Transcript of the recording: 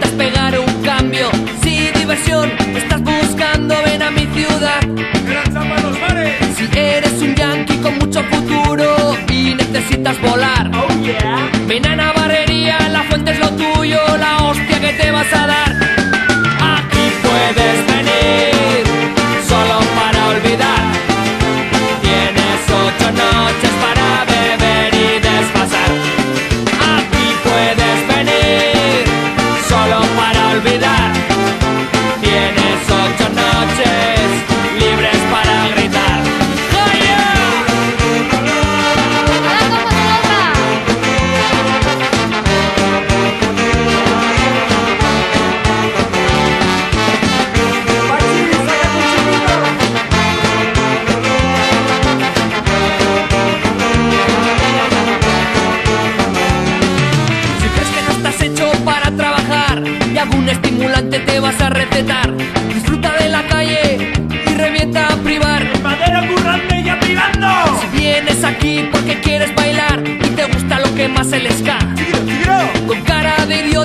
necesitas pegar un cambio, si diversión estás buscando, ven a mi ciudad. Los bares. Si eres un yankee con mucho futuro y necesitas volar, Oh yeah. ven a Navarrería, La Fuente es lo tuyo, la hostia que te vas a dar. Aquí puedes venir solo para olvidar. Tienes 8 noches para beber y desfasar. Aquí puedes venir solo para olvidar. Tienes 8 noches libres para gritar. Si crees que no estás hecho para trabajar y algún estimulante te vas a recetar, disfruta de la calle y revienta a privar. Madera currante y apilando. Si vienes aquí porque quieres bailar y te gusta lo que más el ska, Tiro. con cara de idiota